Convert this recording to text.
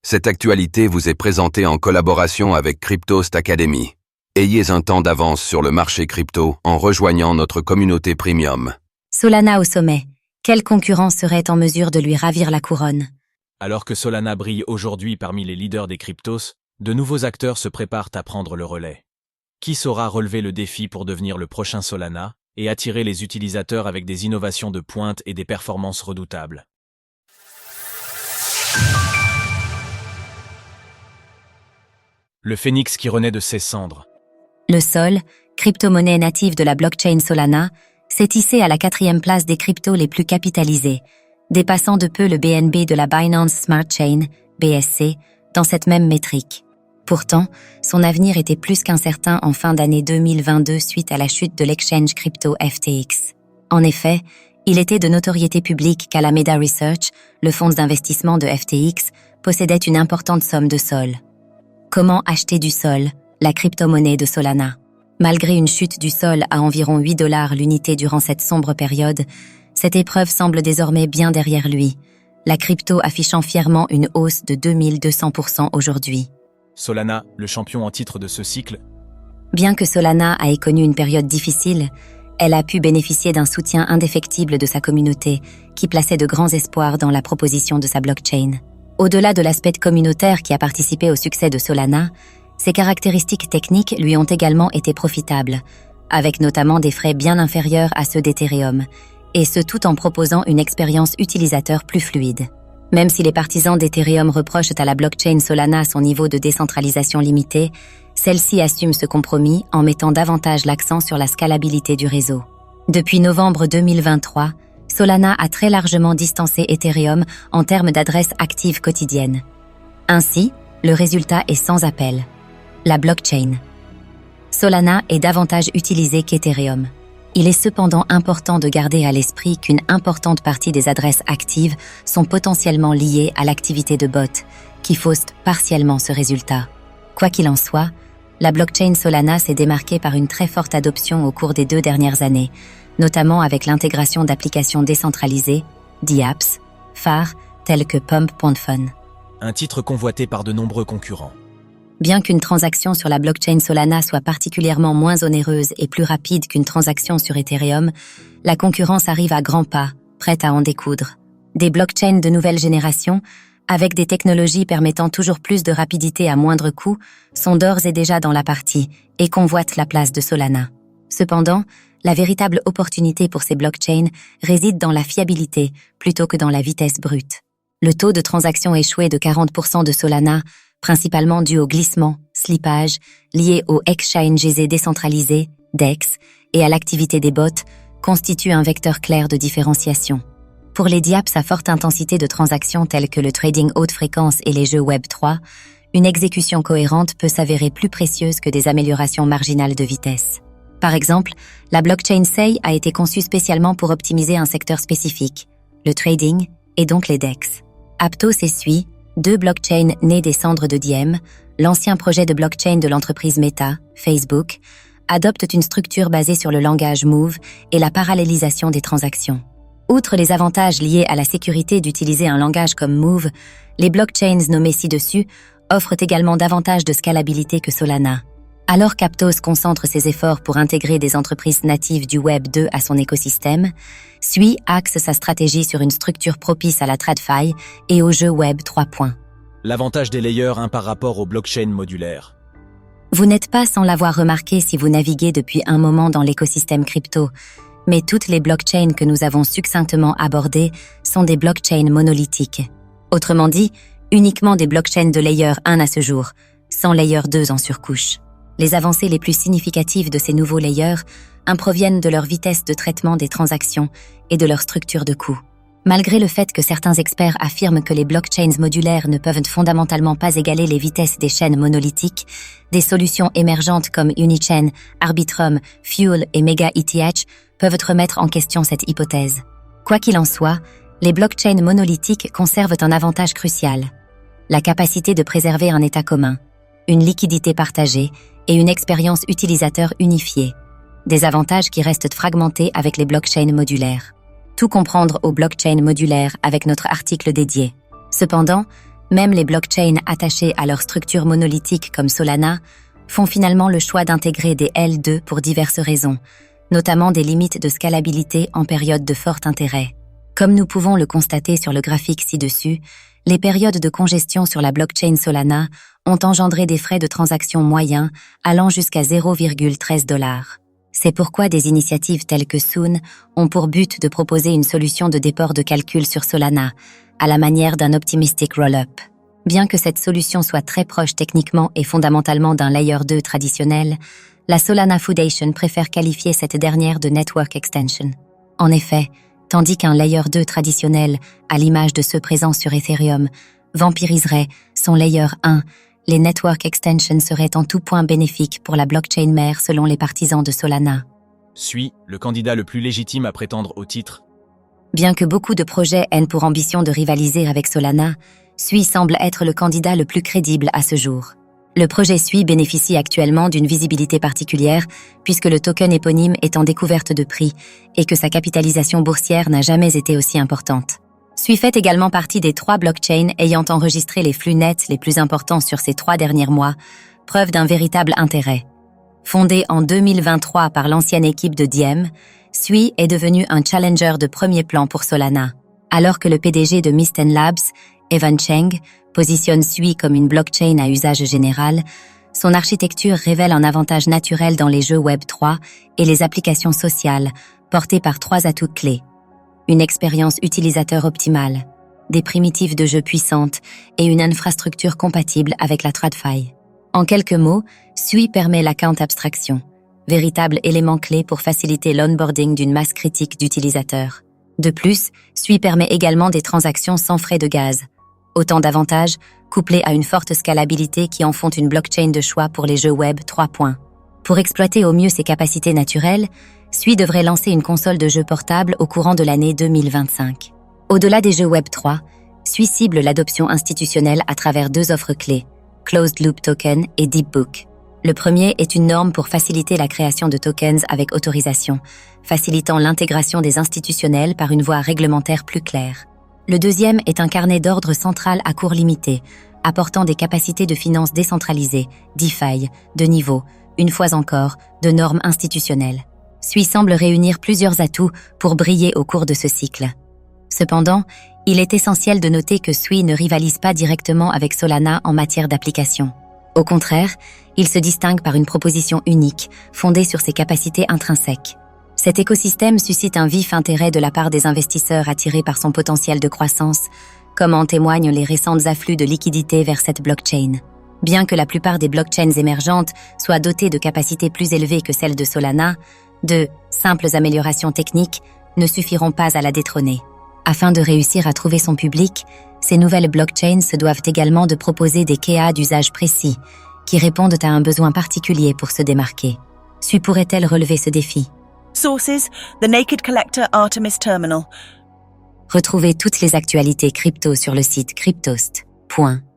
Cette actualité vous est présentée en collaboration avec Cryptost Academy. Ayez un temps d'avance sur le marché crypto en rejoignant notre communauté premium. Solana au sommet. Quelle concurrence serait en mesure de lui ravir la couronne? Alors que Solana brille aujourd'hui parmi les leaders des cryptos, de nouveaux acteurs se préparent à prendre le relais. Qui saura relever le défi pour devenir le prochain Solana et attirer les utilisateurs avec des innovations de pointe et des performances redoutables? Le phénix qui renaît de ses cendres. Le Sol, crypto-monnaie native de la blockchain Solana, s'est hissé à la 4e place des cryptos les plus capitalisés, dépassant de peu le BNB de la Binance Smart Chain, BSC, dans cette même métrique. Pourtant, son avenir était plus qu'incertain en fin d'année 2022 suite à la chute de l'exchange crypto FTX. En effet, il était de notoriété publique qu'Alameda Research, le fonds d'investissement de FTX, possédait une importante somme de Sol. Comment acheter du Sol, la crypto-monnaie de Solana? Malgré une chute du Sol à environ $8 l'unité durant cette sombre période, cette épreuve semble désormais bien derrière lui, la crypto affichant fièrement une hausse de 2200% aujourd'hui. Solana, le champion en titre de ce cycle. Bien que Solana ait connu une période difficile, elle a pu bénéficier d'un soutien indéfectible de sa communauté, qui plaçait de grands espoirs dans la proposition de sa blockchain. Au-delà de l'aspect communautaire qui a participé au succès de Solana, ses caractéristiques techniques lui ont également été profitables, avec notamment des frais bien inférieurs à ceux d'Ethereum, et ce tout en proposant une expérience utilisateur plus fluide. Même si les partisans d'Ethereum reprochent à la blockchain Solana son niveau de décentralisation limité, celle-ci assume ce compromis en mettant davantage l'accent sur la scalabilité du réseau. Depuis novembre 2023, Solana a très largement distancé Ethereum en termes d'adresses actives quotidiennes. Ainsi, le résultat est sans appel. La blockchain. Solana est davantage utilisée qu'Ethereum. Il est cependant important de garder à l'esprit qu'une importante partie des adresses actives sont potentiellement liées à l'activité de bots, qui faussent partiellement ce résultat. Quoi qu'il en soit, la blockchain Solana s'est démarquée par une très forte adoption au cours des 2 dernières années, notamment avec l'intégration d'applications décentralisées, d'apps, phares, telles que Pump.fun. Un titre convoité par de nombreux concurrents. Bien qu'une transaction sur la blockchain Solana soit particulièrement moins onéreuse et plus rapide qu'une transaction sur Ethereum, la concurrence arrive à grands pas, prête à en découdre. Des blockchains de nouvelle génération, avec des technologies permettant toujours plus de rapidité à moindre coût, sont d'ores et déjà dans la partie et convoitent la place de Solana. Cependant, la véritable opportunité pour ces blockchains réside dans la fiabilité plutôt que dans la vitesse brute. Le taux de transaction échoué de 40% de Solana, principalement dû au glissement, slippage, lié aux exchanges décentralisés, DEX, et à l'activité des bots, constitue un vecteur clair de différenciation. Pour les dApps à forte intensité de transactions telles que le trading haute fréquence et les jeux Web3, une exécution cohérente peut s'avérer plus précieuse que des améliorations marginales de vitesse. Par exemple, la blockchain SEI a été conçue spécialement pour optimiser un secteur spécifique, le trading et donc les DEX. Aptos et Sui, 2 blockchains nées des cendres de Diem, l'ancien projet de blockchain de l'entreprise Meta, Facebook, adoptent une structure basée sur le langage Move et la parallélisation des transactions. Outre les avantages liés à la sécurité d'utiliser un langage comme Move, les blockchains nommées ci-dessus offrent également davantage de scalabilité que Solana. Alors qu'Aptos concentre ses efforts pour intégrer des entreprises natives du Web 2 à son écosystème, Sui axe sa stratégie sur une structure propice à la TradFi et au jeu Web 3. L'avantage des layers 1 par rapport aux blockchains modulaires. Vous n'êtes pas sans l'avoir remarqué si vous naviguez depuis un moment dans l'écosystème crypto, mais toutes les blockchains que nous avons succinctement abordées sont des blockchains monolithiques. Autrement dit, uniquement des blockchains de layer 1 à ce jour, sans layer 2 en surcouche. Les avancées les plus significatives de ces nouveaux layers proviennent de leur vitesse de traitement des transactions et de leur structure de coût. Malgré le fait que certains experts affirment que les blockchains modulaires ne peuvent fondamentalement pas égaler les vitesses des chaînes monolithiques, des solutions émergentes comme Unichain, Arbitrum, Fuel et MegaETH peuvent remettre en question cette hypothèse. Quoi qu'il en soit, les blockchains monolithiques conservent un avantage crucial: la capacité de préserver un état commun, une liquidité partagée et une expérience utilisateur unifiée, des avantages qui restent fragmentés avec les blockchains modulaires. Tout comprendre aux blockchains modulaires avec notre article dédié. Cependant, Même les blockchains attachés à leur structure monolithique comme Solana font finalement le choix d'intégrer des L2 pour diverses raisons, notamment des limites de scalabilité en période de fort intérêt. Comme nous pouvons le constater sur le graphique ci-dessus, les périodes de congestion sur la blockchain Solana ont engendré des frais de transaction moyens allant jusqu'à 0,13 $. C'est pourquoi des initiatives telles que Soon ont pour but de proposer une solution de déport de calcul sur Solana, à la manière d'un optimistic roll-up. Bien que cette solution soit très proche techniquement et fondamentalement d'un Layer 2 traditionnel, la Solana Foundation préfère qualifier cette dernière de Network Extension. En effet, tandis qu'un Layer 2 traditionnel, à l'image de ceux présents sur Ethereum, vampiriserait son Layer 1, les Network Extensions seraient en tout point bénéfiques pour la blockchain mère selon les partisans de Solana. Sui, le candidat le plus légitime à prétendre au titre. Bien que beaucoup de projets aient pour ambition de rivaliser avec Solana, Sui semble être le candidat le plus crédible à ce jour. Le projet Sui bénéficie actuellement d'une visibilité particulière puisque le token éponyme est en découverte de prix et que sa capitalisation boursière n'a jamais été aussi importante. Sui fait également partie des 3 blockchains ayant enregistré les flux nets les plus importants sur ces 3 derniers mois, preuve d'un véritable intérêt. Fondé en 2023 par l'ancienne équipe de Diem, Sui est devenu un challenger de premier plan pour Solana. Alors que le PDG de Mysten Labs, Evan Cheng, positionne Sui comme une blockchain à usage général, son architecture révèle un avantage naturel dans les jeux Web3 et les applications sociales, portées par 3 atouts clés. Une expérience utilisateur optimale, des primitives de jeu puissantes et une infrastructure compatible avec la TradFi. En quelques mots, Sui permet l'account abstraction, véritable élément clé pour faciliter l'onboarding d'une masse critique d'utilisateurs. De plus, Sui permet également des transactions sans frais de gaz. Autant d'avantages, couplés à une forte scalabilité qui en font une blockchain de choix pour les jeux Web 3. Pour exploiter au mieux ses capacités naturelles, Sui devrait lancer une console de jeux portable au courant de l'année 2025. Au-delà des jeux Web 3, Sui cible l'adoption institutionnelle à travers 2 offres clés, Closed Loop Token et Deep Book. Le premier est une norme pour faciliter la création de tokens avec autorisation, facilitant l'intégration des institutionnels par une voie réglementaire plus claire. Le deuxième est un carnet d'ordre central à cours limité, apportant des capacités de finance décentralisées, DeFi, de niveau, une fois encore, de normes institutionnelles. Sui semble réunir plusieurs atouts pour briller au cours de ce cycle. Cependant, il est essentiel de noter que Sui ne rivalise pas directement avec Solana en matière d'application. Au contraire, il se distingue par une proposition unique, fondée sur ses capacités intrinsèques. Cet écosystème suscite un vif intérêt de la part des investisseurs attirés par son potentiel de croissance, comme en témoignent les récents afflux de liquidités vers cette blockchain. Bien que la plupart des blockchains émergentes soient dotées de capacités plus élevées que celles de Solana, de simples améliorations techniques ne suffiront pas à la détrôner. Afin de réussir à trouver son public, ces nouvelles blockchains se doivent également de proposer des KA d'usage précis, qui répondent à un besoin particulier pour se démarquer. Sui pourrait-elle relever ce défi? Sources: The Naked Collector Artemis Terminal. Retrouvez toutes les actualités crypto sur le site cryptost.fr.